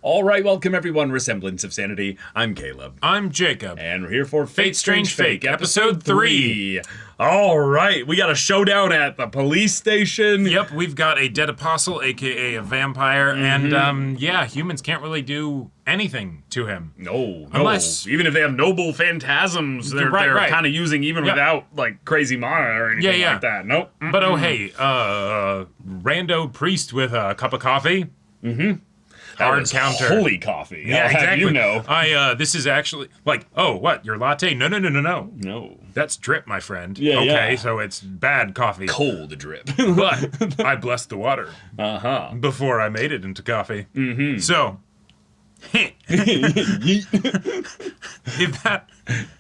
All right, welcome everyone. Semblance of Sanity. I'm Caleb. I'm Jacob. And we're here for Fate Strange Fake, episode 3. All right, we got a showdown at the police station. Yep, we've got a dead apostle, aka a vampire, and yeah, humans can't really do anything to him. No. Unless... Even if they have noble phantasms, they're kind of using even without, like, crazy mana or anything like that. Nope. But oh hey, rando priest with a cup of coffee. Hard counter. Holy coffee. Yeah, exactly. You know. This is actually, like, oh, what, your latte? No. No. That's drip, my friend. Yeah, okay, so it's bad coffee. Cold drip. But I blessed the water. Uh-huh. Before I made it into coffee. So,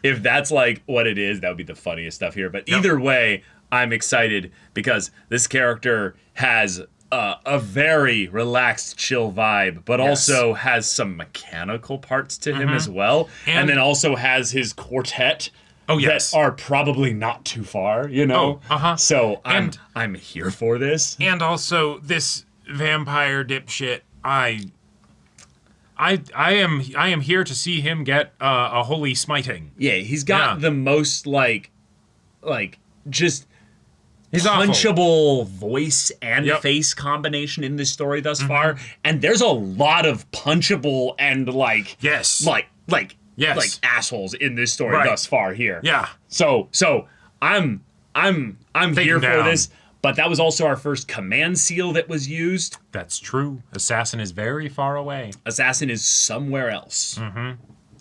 if that's like what it is, that would be the funniest stuff here. But either way, I'm excited because this character has a very relaxed, chill vibe, but also has some mechanical parts to him as well. And then also has his quartet that are probably not too far, you know? So I'm here for this. And also, this vampire dipshit, I am here to see him get a holy smiting. Yeah, he's got the most, just... He's punchable voice and face combination in this story thus far, and there's a lot of punchable and like assholes in this story thus far here. Yeah. So I'm here for this, but that was also our first command seal that was used. That's true. Assassin is very far away. Assassin is somewhere else.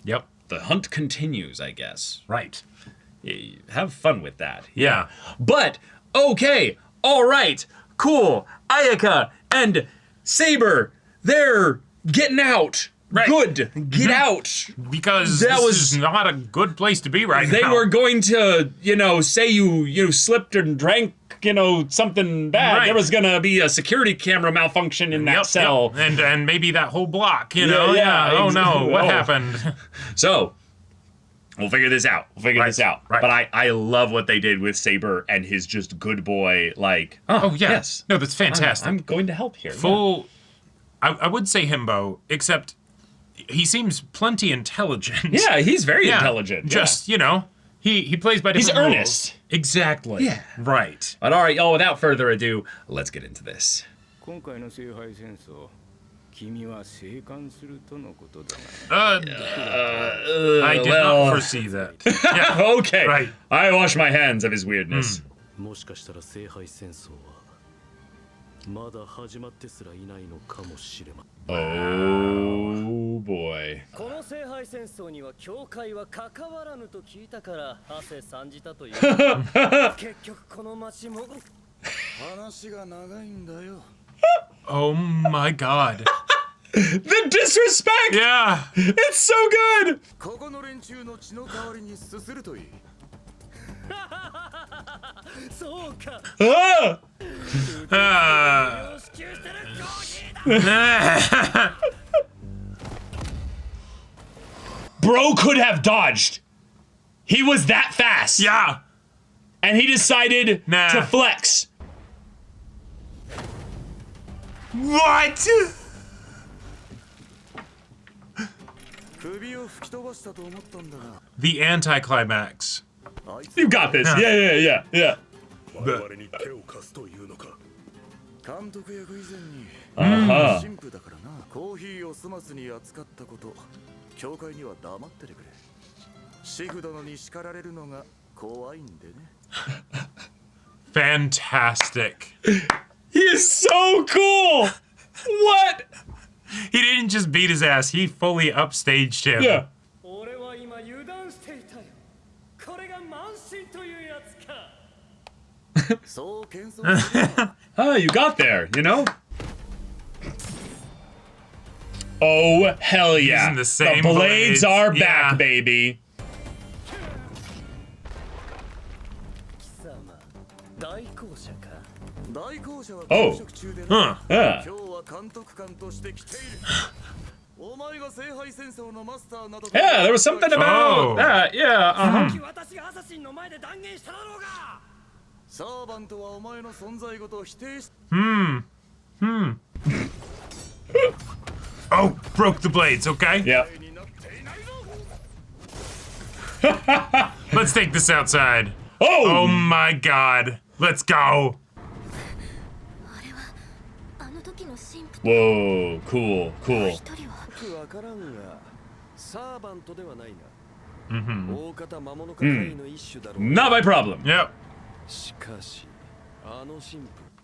Yep. The hunt continues, I guess. Right. Have fun with that. Yeah. But okay, all right, cool. Ayaka and Saber, they're getting out. Right. Good, get out. Because this is not a good place to be right now. They were going to, say you slipped and drank, something bad. Right. There was going to be a security camera malfunction in that cell. Yep. And maybe that whole block, Oh no, what happened? So... we'll figure this out. Right. But I love what they did with Saber and his just good boy, yes. No, that's fantastic. I'm going to help here. Full, I would say himbo, except he seems plenty intelligent. Yeah, he's very intelligent. Just, he plays by different rules. He's earnest. Exactly. Yeah. Right. But all right, without further ado, let's get into this. I did not foresee that. Yeah. Okay. Right. I wash my hands of his weirdness. Oh boy. Oh my god. The disrespect! Yeah. It's so good! Bro could have dodged. He was that fast. Yeah. And he decided to flex. What? The anticlimax. You got this. Yeah. Fantastic. He is so cool. What? He didn't just beat his ass, he fully upstaged him. Yeah. You got there, Oh, hell yeah. Using the same blades are back, baby. Oh. Yeah, there was something about that. Yeah, Oh, broke the blades, okay? Yep. Let's take this outside. Oh! Oh my god. Let's go. Whoa, cool, cool. Not my problem. Yep.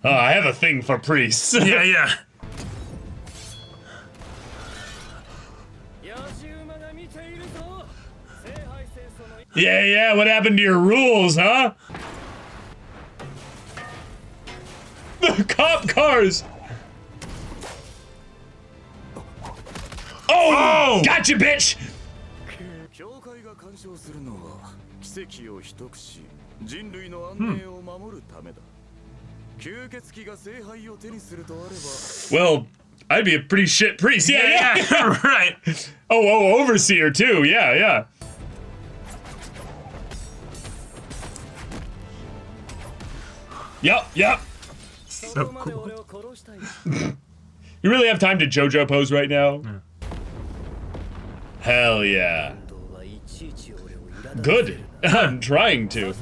I have a thing for priests. Yeah, yeah. Yeah, yeah, what happened to your rules, huh? The cop cars! Oh! Gotcha, bitch! Well, I'd be a pretty shit priest. Yeah, Yeah, right. Oh, overseer too. Yeah, yeah. Yep. So cool. You really have time to JoJo pose right now? Yeah. Hell yeah. Good. I'm trying to.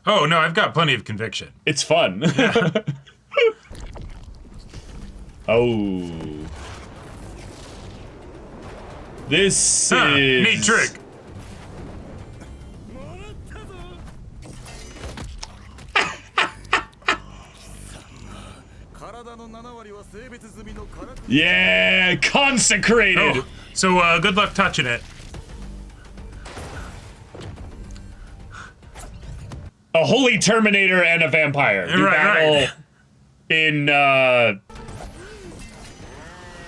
Oh, no, I've got plenty of conviction. It's fun. Yeah. Oh. This is... Neat trick. Yeah, consecrated. Oh, so good luck touching it. A holy Terminator and a vampire. Do battle in What?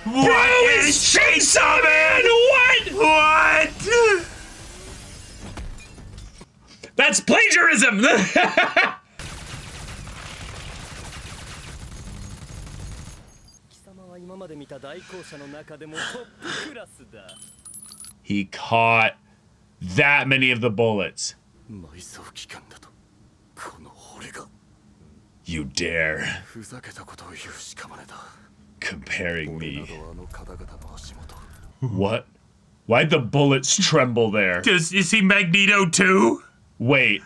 Bro, it's Chainsaw Man! What? That's plagiarism! He caught that many of the bullets. You dare. Comparing me. What? Why'd the bullets tremble there? Is he Magneto too? Wait.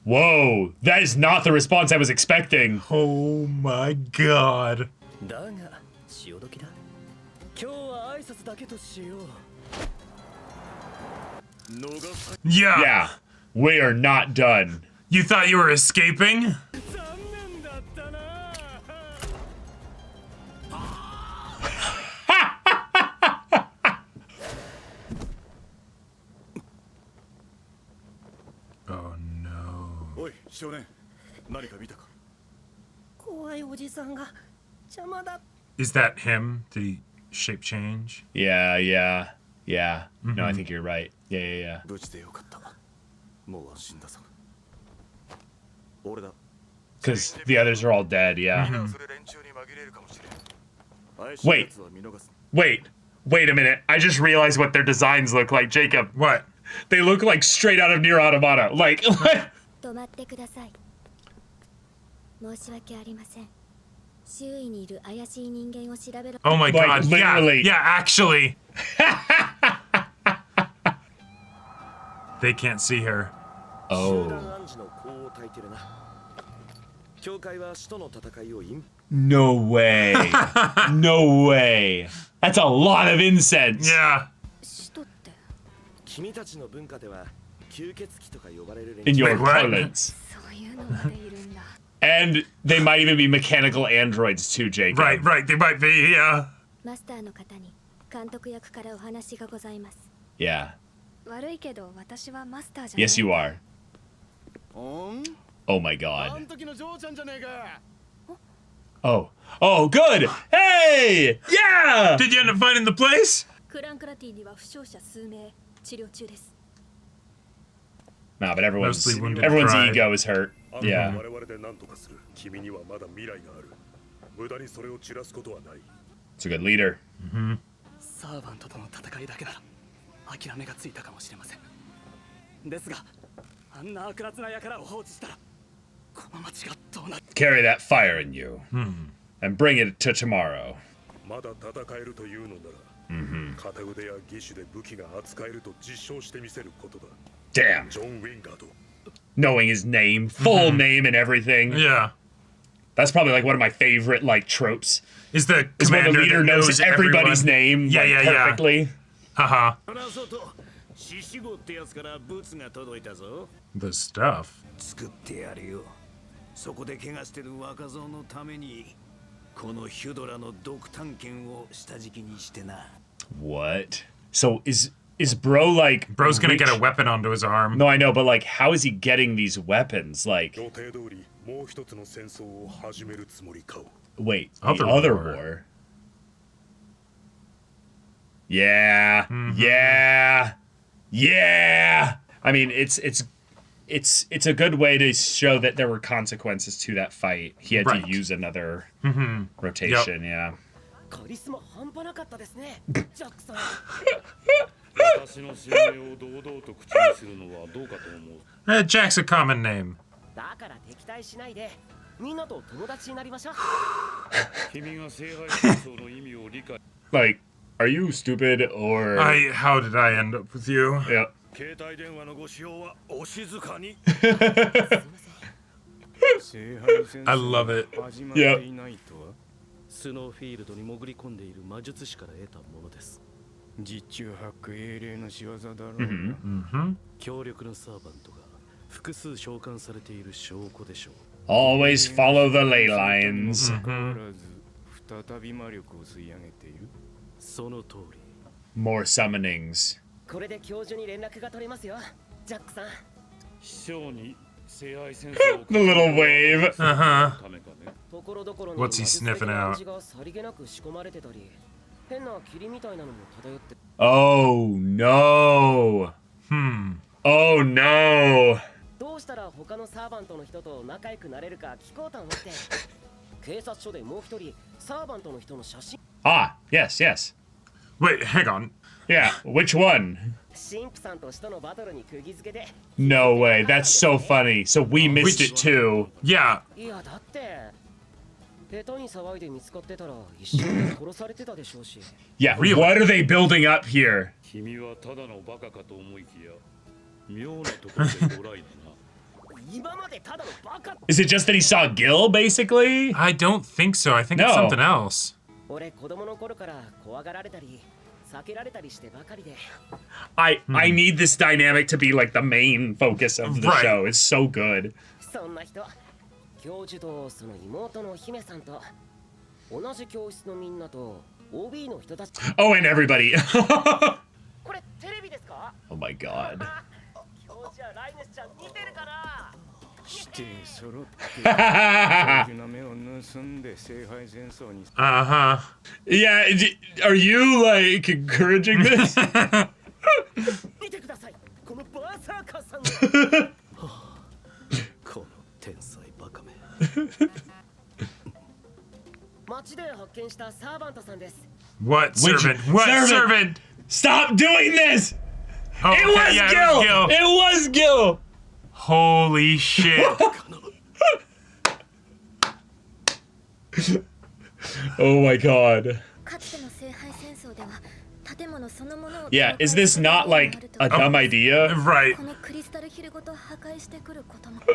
Whoa, that is not the response I was expecting. Oh my god. Yeah, we are not done. You thought you were escaping? Oh no. Is that him? Did he shape change? Yeah. No, I think you're right. Yeah. Because the others are all dead, yeah. Wait a minute. I just realized what their designs look like, Jacob. What? They look like straight out of Nier Automata. Like, what? Oh my god, literally. Yeah, actually. They can't see her. Oh. No way. No way. That's a lot of incense. Yeah. In your Wait, what? parlance. And they might even be mechanical androids too, Jacob. Right, they might be, yeah. Yeah. Yes, you are. Oh my god. Oh, good! Hey! Yeah! Did you end up finding the place? Nah, but everyone's Mostly wounded pride. ego is hurt. Yeah. It's a good leader. Carry that fire in you and bring it to tomorrow. Damn. Knowing his name, full name and everything. Yeah. That's probably like one of my favorite like tropes. Is the Is when the commander leader that knows everybody's everyone. name Yeah, like, yeah, yeah. perfectly. Haha. The stuff. What? So is bro like Bro's gonna rich? get a weapon onto his arm. No, I know, but like how is he getting these weapons? Like wait, the other war. Yeah. Yeah. I mean, it's a good way to show that there were consequences to that fight. He had to use another rotation, yeah. Jack's a common name. Like, are you stupid or How did I end up with you? Yeah. I love it. Yeah. スノーフィールドに潜り込んでいる魔術師から得たものです。実中ハック英霊の仕業だろうな。強力なサーバントが複数召喚されている証拠でしょう。Always follow the ley lines. 再び魔力を吸い上げている。その通り。More summonings. これで教授に連絡が取れますよ、ジャックさん。秘書に聖愛戦争 The little wave. What's he sniffing out? Oh no. Oh no. どうしたら他のサーバントの人と仲良くなれるか聞こうと思って。警察署でもう一人サーバントの人の写真。Ah, yes, yes. Wait, hang on. Yeah, which one? 神父さんと使徒のバトルに釘付けで。No way, that's so funny. So we missed it too. Yeah. いやだって。下手に騒いで見つかってたら一瞬で殺されてたでしょうし。Yeah, what are they building up here? 君はただのバカかと思いきや妙なところでドライだな。今までただのバカ。Is it just that he saw Gil, basically? I don't think so. I think it's something else. 俺子供の頃から怖がられたり避けられたりしてばかりで。I need this dynamic to be like the main focus of the show. It's so good. そんな人。教授とその妹の姫さんと同じ教室のみんなと OB の人たち。Oh, and everybody. これテレビですか？ Oh my god. 教授はライネスちゃん似てるかな？して揃って教授の目を盗んで聖杯戦争に。Yeah, are you like encouraging this? 見てください。このバーサーカーさん。この天才。街で発見したサーバントさんです。 What servant? What servant? Stop doing this! Oh, it was Gil! It was Gil! Holy shit. Oh my god. Yeah, is this not like a dumb idea? Right.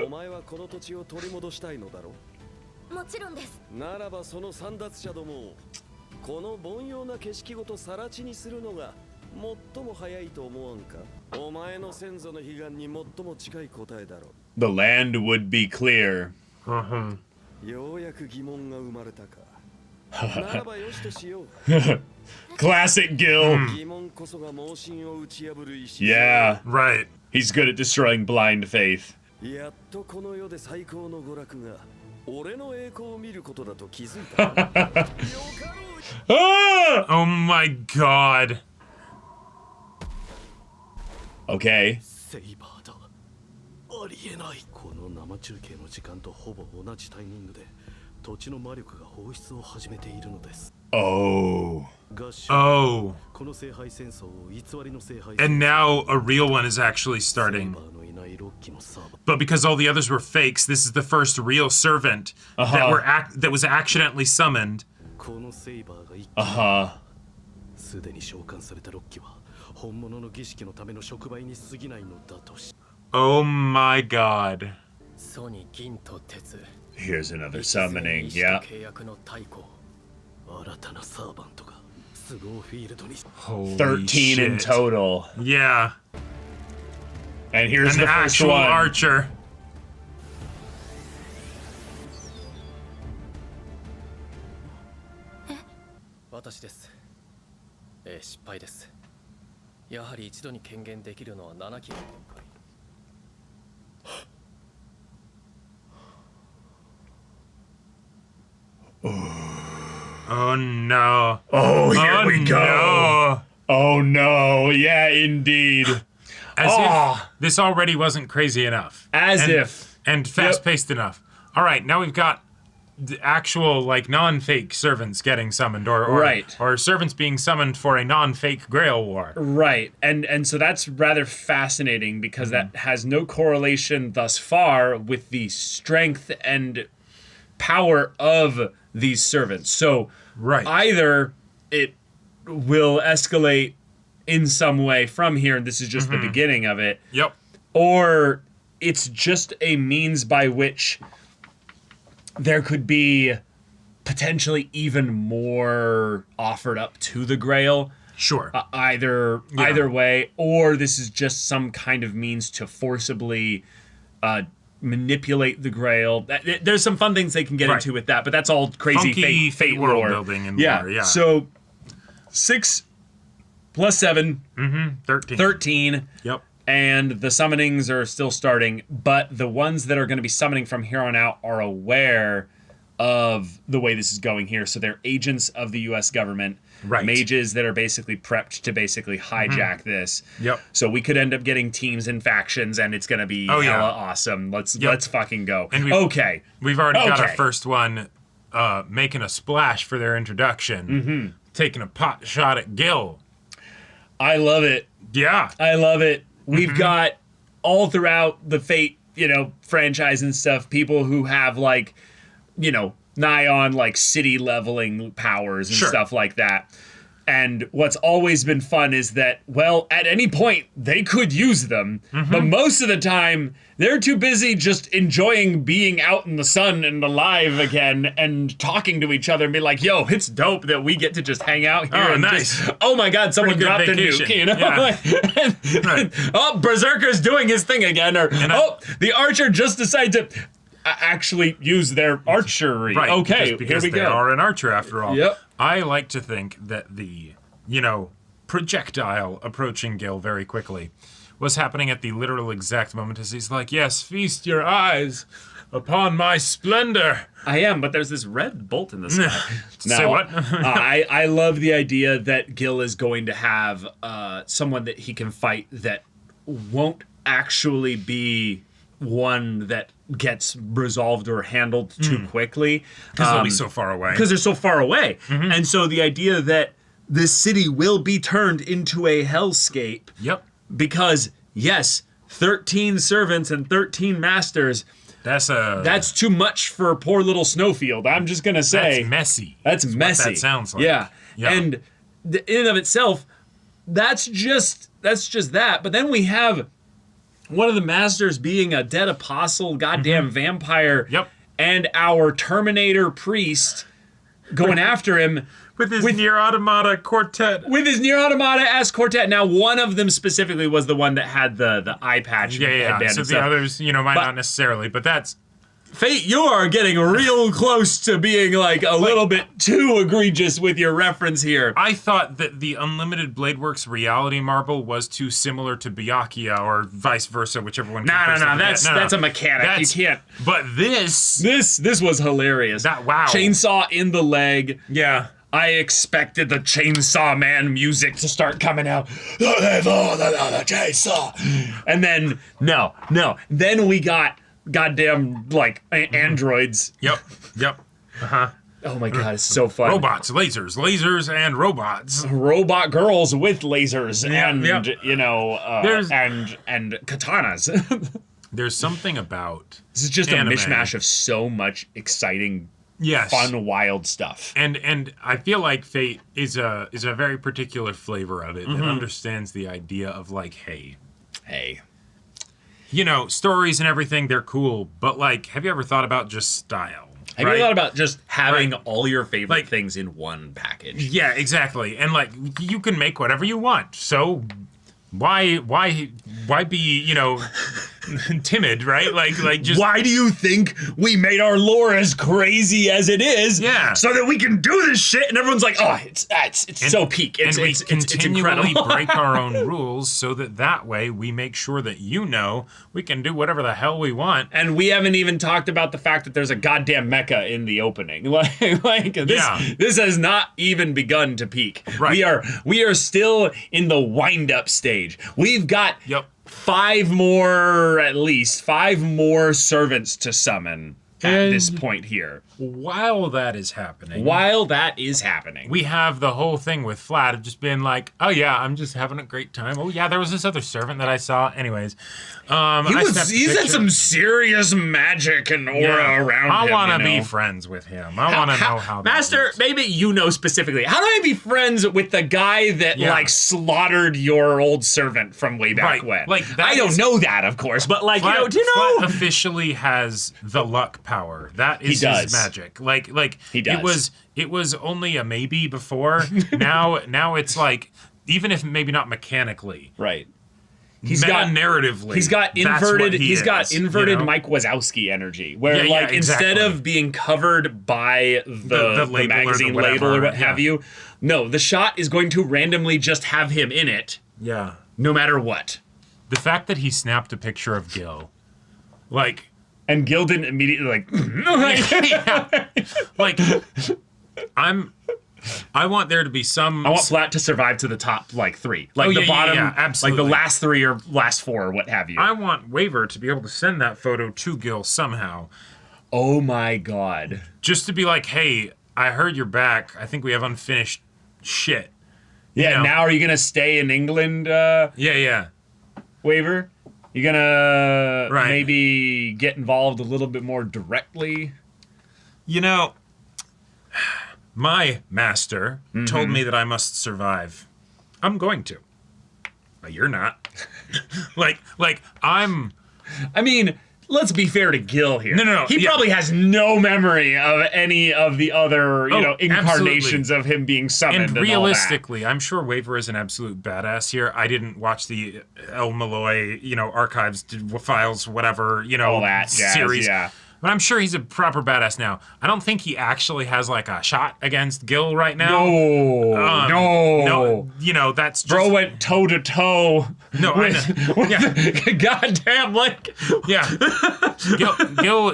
お前はこの土地を取り戻したいのだろう。もちろんです。ならばその簒奪者どもをこの凡庸な景色ごと更地にするのが最も早いと思わんか。お前の先祖の悲願に最も近い答えだろう。The land would be clear. ようやく疑問が生まれたか。ならばよしとしよう。Classic Gil. 疑問こそが盲信を打ち破る石。Yeah. Right. He's good at destroying blind faith. やっとこの世で最高の娯楽が俺の栄光を見ることだと気づいた。Oh my god. Okay. セイバーだ。ありえない。この生中継の時間とほぼ同じタイミングで土地の魔力が放出を始めているのです。Oh. Oh. And now a real one is actually starting. But because all the others were fakes, this is the first real servant that was accidentally summoned. Uh-huh. Oh my god. Here's another summoning, yeah. Holy 13 shit. in total. Yeah. And here's An the first actual one. archer. Oh no. Oh, here we go. No. Oh no. Yeah, indeed. As if this already wasn't crazy enough. And fast-paced enough. All right, now we've got the actual, like, non-fake servants getting summoned, or servants being summoned for a non-fake Grail war. Right. And so that's rather fascinating because that has no correlation thus far with the strength and power of these servants. So either it will escalate in some way from here, and this is just the beginning of it. Yep. Or it's just a means by which there could be potentially even more offered up to the Grail. Sure. Either way, or this is just some kind of means to forcibly manipulate the Grail. There's some fun things they can get into with that, but that's all crazy funky fate world lore. building and lore, yeah. So 6 plus 7, 13. Yep. And the summonings are still starting, but the ones that are going to be summoning from here on out are aware of the way this is going here. So they're agents of the U.S. government, mages that are basically prepped to basically hijack this. Yep. So we could end up getting teams and factions, and it's going to be hella awesome. Let's fucking go. And we've already got our first one making a splash for their introduction, taking a pot shot at Gil. I love it. Yeah. I love it. We've got all throughout the Fate, franchise and stuff, people who have nigh on city leveling powers and stuff like that. And what's always been fun is that, well, at any point, they could use them. But most of the time, they're too busy just enjoying being out in the sun and alive again and talking to each other and be like, yo, it's dope that we get to just hang out here. Oh, and nice. Oh my God, someone dropped vacation. a nuke, Yeah. Oh, Berserker's doing his thing again. Or, the archer just decided to actually use their archery. Right. Okay, because here we they go. are an archer after all. Yep. I like to think that the, projectile approaching Gil very quickly was happening at the literal exact moment as he's like, yes, feast your eyes upon my splendor. I am, but there's this red bolt in the sky. Say what? I love the idea that Gil is going to have someone that he can fight that won't actually be one that gets resolved or handled too quickly. Because they'll be so far away. Because they're so far away. And so the idea that this city will be turned into a hellscape. Yep. Because, yes, 13 servants and 13 masters. That's too much for a poor little snowfield. I'm just going to say. That's messy. That's messy. What that sounds like. Yeah. And in and of itself, that's just that. But then we have one of the masters being a dead apostle, goddamn vampire, and our Terminator priest going after him with his Nier Automata quartet. With his Nier Automata-esque quartet. Now, one of them specifically was the one that had the eye patch. Yeah. So the others, might not necessarily, but that's. Fate, you are getting real close to being a little bit too egregious with your reference here. I thought that the Unlimited Bladeworks reality marble was too similar to Byakuya or vice versa, whichever one. No, that's a mechanic. You can't. But this was hilarious. Wow. Chainsaw in the leg. Yeah. I expected the Chainsaw Man music to start coming out. Chainsaw. And then no. Then we got goddamn androids. Yep. Oh my god, it's so fun. Robots, lasers, and robots. Robot girls with lasers and There's- and katanas. There's something about This is just anime. a mishmash of so much exciting, fun, wild stuff. And I feel like Fate is a very particular flavor of it that understands the idea of like, hey, stories and everything, they're cool, but like, have you ever thought about just style? Have you thought about just having all your favorite things in one package? Yeah, exactly. And like, you can make whatever you want. So why be, timid, right? Like just Why do you think we made our lore as crazy as it is? Yeah. So that we can do this shit, and everyone's like, oh, it's so peak. It's we continually incredible. break our own rules so that way we make sure that we can do whatever the hell we want. And we haven't even talked about the fact that there's a goddamn mecha in the opening. This has not even begun to peak. Right. We are still in the wind up stage. We've got five more servants to summon at this point here. While that is happening, we we have the whole thing with Flat of just being like, oh yeah, I'm just having a great time. Oh yeah, there was this other servant that I saw. Anyways, he's had some serious magic and aura around him. I want to be friends with him. I want to know how. Master, maybe you know specifically. How do I be friends with the guy that slaughtered your old servant from way back when? Like I don't know that, of course, but like Flat, do you know? Flat officially has the luck power. That is his magic. Like he does. It was only a maybe before. now it's like, even if maybe not mechanically, right. He's got narratively. He's got inverted. He's got inverted Mike Wazowski energy, where instead of being covered by the magazine label or what have you, no, the shot is going to randomly just have him in it. Yeah. No matter what. The fact that he snapped a picture of Gil, and Gil didn't immediately I want there to be some. I want Flat to survive to the top three, the bottom, absolutely. like the last three or last four or what have you. I want Waver to be able to send that photo to Gil somehow. Oh my god! Just to be like, hey, I heard you're back. I think we have unfinished shit. Yeah. Now are you gonna stay in England? Waver, you gonna maybe get involved a little bit more directly? My master told me that I must survive. I'm going to. But you're not. I mean, let's be fair to Gil here. No. He probably has no memory of any of the other, incarnations of him being summoned. And realistically, I'm sure Waver is an absolute badass here. I didn't watch the El Malloy, archives, files, whatever, all that series. Yeah. But I'm sure he's a proper badass now. I don't think he actually has a shot against Gil right now. No. That's just... Bro went toe to toe. No, I know. Goddamn,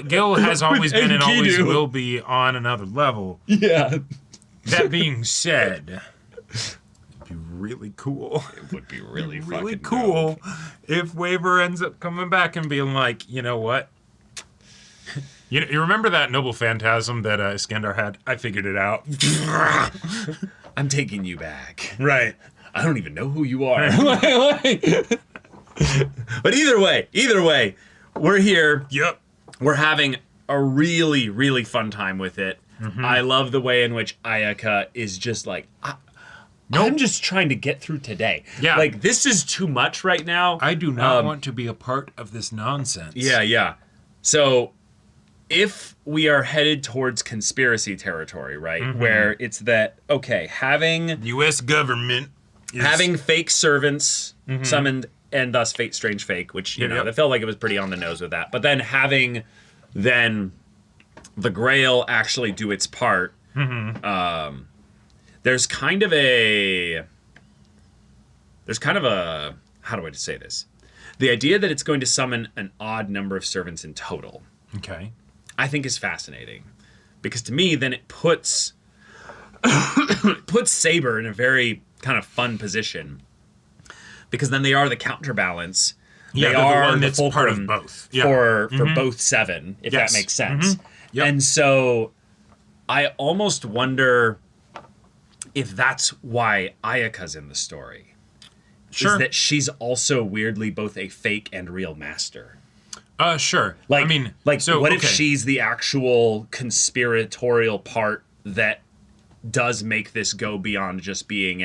Gil has always been and always will be on another level. Yeah. That being said, it'd be really cool. It would be really fucking cool if Waver ends up coming back and being like, you know what? You remember that noble phantasm that Iskandar had? I figured it out. I'm taking you back. Right. I don't even know who you are. But either way, we're here. Yep. We're having a really, really fun time with it. Mm-hmm. I love the way in which Ayaka is just like, I'm just trying to get through today. Yeah. This is too much right now. I do not want to be a part of this nonsense. Yeah. So if we are headed towards conspiracy territory, right, where it's that, having U.S. government having fake servants summoned, and thus Fate Strange Fake, which, that felt like it was pretty on the nose with that. But then having the Grail actually do its part, there's kind of a, how do I say this? The idea that it's going to summon an odd number of servants in total. Okay. I think is fascinating, because to me, then it puts Saber in a very kind of fun position, because then they are the counterbalance. Yeah, they are the one the that's part of both. For both seven, if that makes sense. Yep. And so I almost wonder if that's why Ayaka's in the story. Sure. Is that she's also weirdly both a fake and real master. Sure. Like, I mean, like, so, what if she's the actual conspiratorial part that does make this go beyond just being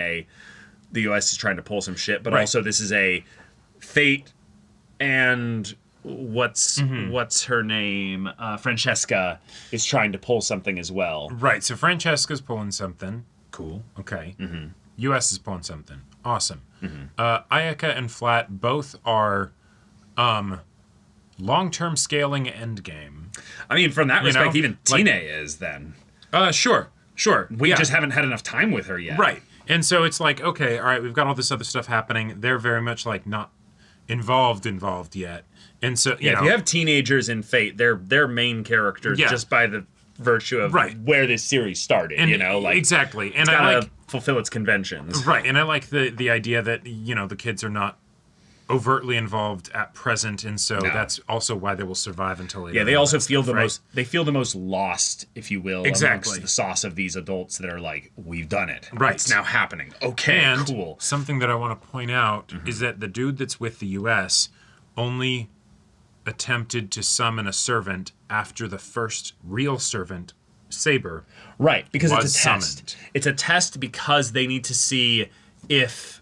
the US is trying to pull some shit, but also this is a fate and what's her name? Francesca is trying to pull something as well. Right. So Francesca's pulling something. Cool. Okay. US is pulling something. Awesome. Ayaka and Flat both are long-term scaling endgame. I mean, from that respect, even Tine is then. Sure. We just haven't had enough time with her yet. Right. And so it's like, okay, all right, we've got all this other stuff happening. They're very much like not involved yet. And so, you know, if you have teenagers in Fate, they're main characters just by the virtue of where this series started, and, you know? Like, exactly. And it's I gotta fulfill its conventions. Right. And I like the idea that, you know, the kids are not overtly involved at present, and so that's also why they will survive until later. Yeah, they also feel the most lost, if you will, amongst the sauce of these adults that are like, we've done it. Right. It's now happening. Okay, and cool. Something that I want to point out is that the dude that's with the US only attempted to summon a servant after the first real servant, Saber. Right, because it's a test. Summoned. It's a test because they need to see if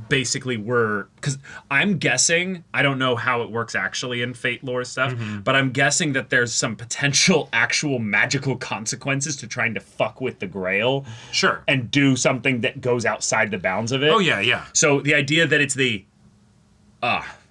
basically because I'm guessing, I don't know how it works actually in Fate lore stuff, but I'm guessing that there's some potential actual magical consequences to trying to fuck with the Grail. Sure. And do something that goes outside the bounds of it. Oh, yeah. So the idea that it's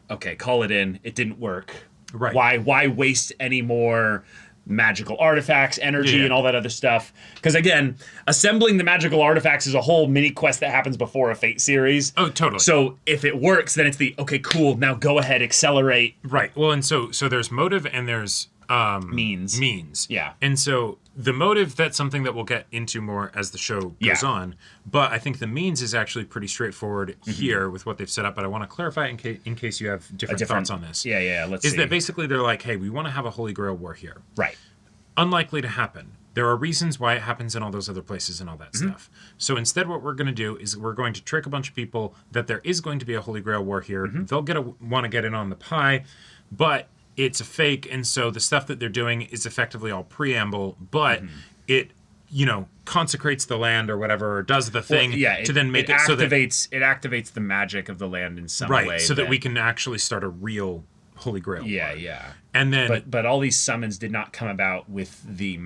okay, call it in, it didn't work. Right. Why waste any more magical artifacts, energy, and all that other stuff? Because again, assembling the magical artifacts is a whole mini quest that happens before a Fate series. Oh, totally. So if it works, then it's okay, cool, now go ahead, accelerate. Right. Well, and so there's motive and there's means. Yeah. And so the motive, that's something that we'll get into more as the show goes on. But I think the means is actually pretty straightforward here with what they've set up. But I want to clarify in case you have different thoughts on this. Yeah. Let's see. Is that basically they're like, hey, we want to have a Holy Grail war here. Right. Unlikely to happen. There are reasons why it happens in all those other places and all that stuff. So instead what we're going to do is we're going to trick a bunch of people that there is going to be a Holy Grail war here. They'll want to get in on the pie, but it's a fake, and so the stuff that they're doing is effectively all preamble, but it, you know, consecrates the land or whatever, or does the thing to then make it so that it activates the magic of the land in some way. So that we can actually start a real Holy Grail war. Yeah. And then but all these summons did not come about with the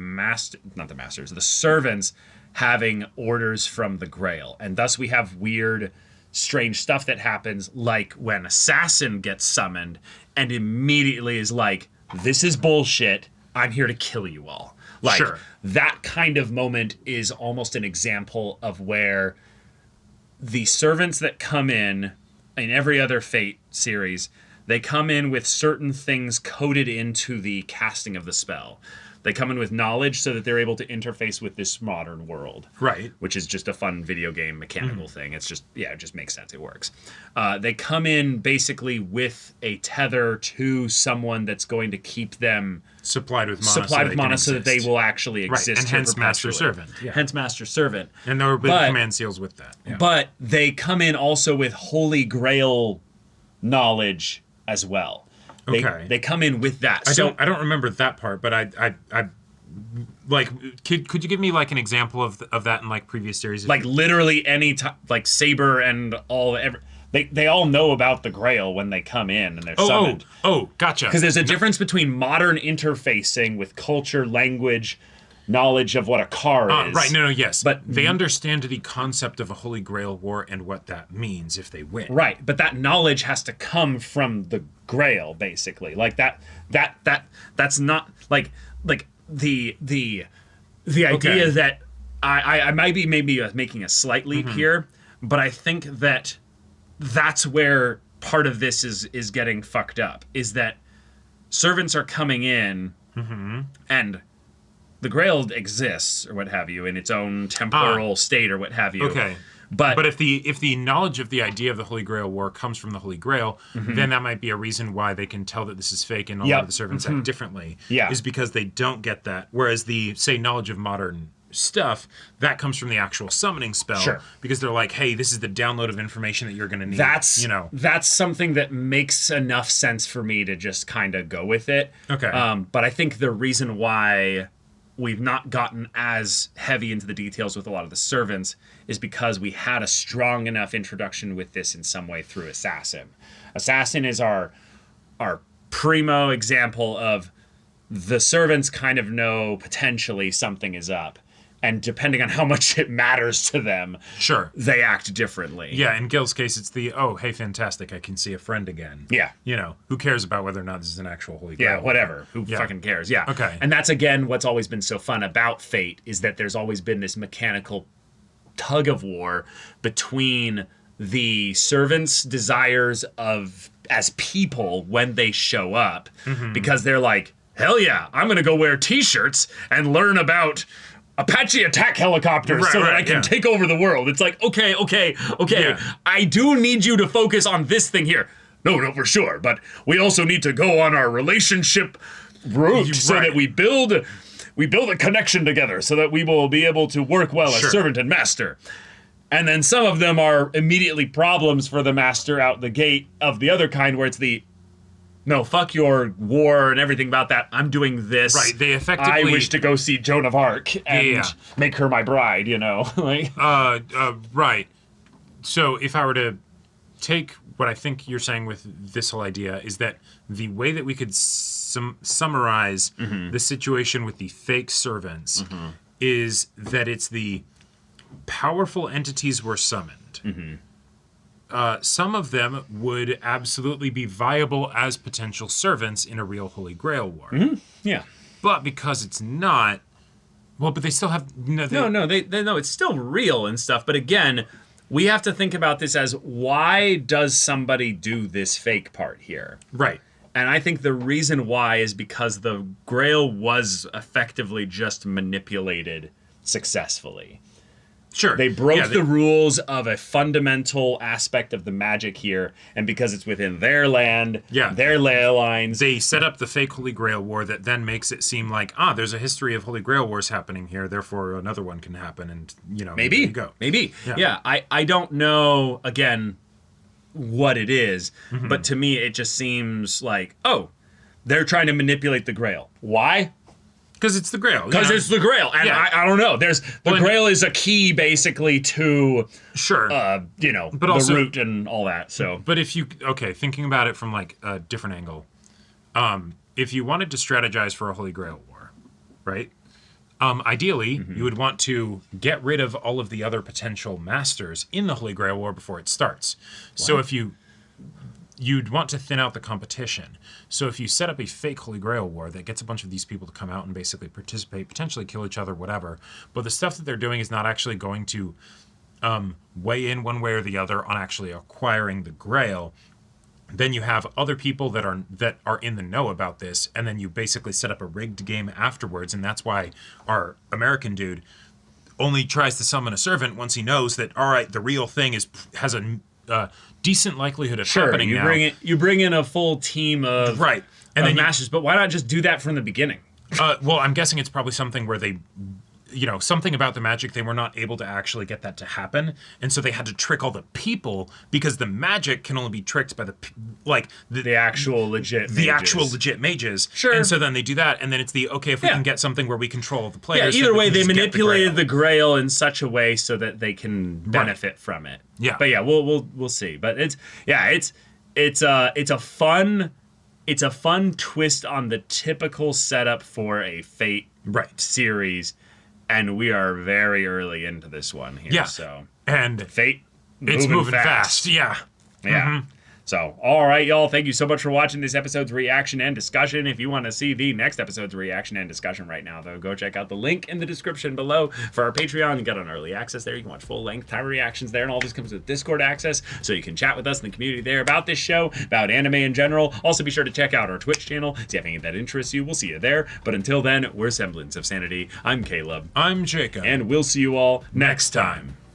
servants having orders from the Grail. And thus we have weird, strange stuff that happens, like when Assassin gets summoned and immediately is like, this is bullshit, I'm here to kill you all. Like, that kind of moment is almost an example of where the servants that come in every other Fate series, they come in with certain things coded into the casting of the spell. They come in with knowledge so that they're able to interface with this modern world. Right. Which is just a fun video game mechanical thing. It's just, it just makes sense. It works. They come in basically with a tether to someone that's going to keep them supplied with mana so that they will actually exist. And hence Master Servant. Yeah. Hence Master Servant. And there will be command seals with that. Yeah. But they come in also with Holy Grail knowledge as well. They come in with that. I don't remember that part, but I like, could you give me like an example of that in like previous series? Like literally any time, like Saber and they all know about the Grail when they come in and they're summoned. Oh, gotcha. Because there's a difference between modern interfacing with culture, language, knowledge of what a car is. Right, yes. But they understand the concept of a Holy Grail war and what that means if they win. Right, but that knowledge has to come from the Grail, basically. Like that's not like the idea that I might be maybe making a slight leap here, but I think that's where part of this is getting fucked up, is that servants are coming in and the Grail exists, or what have you, in its own temporal state, or what have you. Okay. But if the knowledge of the idea of the Holy Grail War comes from the Holy Grail, then that might be a reason why they can tell that this is fake and a lot of the servants act differently. Yeah. Is because they don't get that. Whereas the, say, knowledge of modern stuff, that comes from the actual summoning spell. Sure. Because they're like, hey, this is the download of information that you're going to need. That's something that makes enough sense for me to just kind of go with it. Okay. But I think the reason why we've not gotten as heavy into the details with a lot of the servants is because we had a strong enough introduction with this in some way through Assassin. Assassin is our primo example of the servants kind of know potentially something is up. And depending on how much it matters to them, sure, they act differently. Yeah, in Gil's case, it's the, oh, hey, fantastic, I can see a friend again. Yeah. You know, who cares about whether or not this is an actual Holy Grail? Yeah, whatever. Who fucking cares? Yeah. Okay. And that's, again, what's always been so fun about Fate, is that there's always been this mechanical tug of war between the servants' desires of as people when they show up, because they're like, hell yeah, I'm going to go wear T-shirts and learn about Apache attack helicopters so that I can take over the world. It's like, okay. Yeah. I do need you to focus on this thing here. No, for sure. But we also need to go on our relationship route so that we build a connection together so that we will be able to work well as servant and master. And then some of them are immediately problems for the master out the gate of the other kind, where it's the, no, fuck your war and everything about that. I'm doing this. Right, they effectively... I wish to go see Joan of Arc and make her my bride, you know? Like, right. So if I were to take what I think you're saying with this whole idea is that the way that we could summarize the situation with the fake servants is that it's the powerful entities were summoned. Some of them would absolutely be viable as potential servants in a real Holy Grail war. Yeah. But because it's not, well, but they still have... No, it's still real and stuff. But again, we have to think about this as, why does somebody do this fake part here? Right. And I think the reason why is because the Grail was effectively just manipulated successfully. Sure. They broke the rules of a fundamental aspect of the magic here, and because it's within their land, their ley lines, they set up the fake Holy Grail War that then makes it seem like, there's a history of Holy Grail Wars happening here, therefore another one can happen, and, you know, maybe. Go. Maybe. Yeah, I don't know, again, what it is, but to me it just seems like, they're trying to manipulate the Grail. Why? Because it's the Grail. Because it's the Grail. And I don't know. Grail is a key, basically, to, but also, the root and all that. So, but if you, thinking about it from, like, a different angle, if you wanted to strategize for a Holy Grail war, right, ideally, you would want to get rid of all of the other potential masters in the Holy Grail war before it starts. Wow. So if you'd want to thin out the competition. So if you set up a fake Holy Grail war that gets a bunch of these people to come out and basically participate, potentially kill each other, whatever, but the stuff that they're doing is not actually going to weigh in one way or the other on actually acquiring the Grail, then you have other people that are in the know about this, and then you basically set up a rigged game afterwards, and that's why our American dude only tries to summon a servant once he knows that, all right, the real thing has a decent likelihood of happening now. You bring in a full team of and then masters, but why not just do that from the beginning? Well, I'm guessing it's probably something where they, something about the magic, they were not able to actually get that to happen, and so they had to trick all the people, because the magic can only be tricked by the actual legit mages. Sure. And so then they do that, and then it's if we can get something where we control the players. Yeah, either way, they manipulated the Grail in such a way so that they can benefit from it. Yeah. But yeah, we'll see. But it's a fun twist on the typical setup for a Fate series. And we are very early into this one here. Yeah. So, and Fate, it's moving fast. Yeah. Yeah. So, all right, y'all. Thank you so much for watching this episode's reaction and discussion. If you want to see the next episode's reaction and discussion right now, though, go check out the link in the description below for our Patreon. You got an early access there. You can watch full-length time reactions there, and all this comes with Discord access, so you can chat with us in the community there about this show, about anime in general. Also, be sure to check out our Twitch channel. See if any of that interests you. We'll see you there. But until then, we're Semblance of Sanity. I'm Caleb. I'm Jacob. And we'll see you all next time.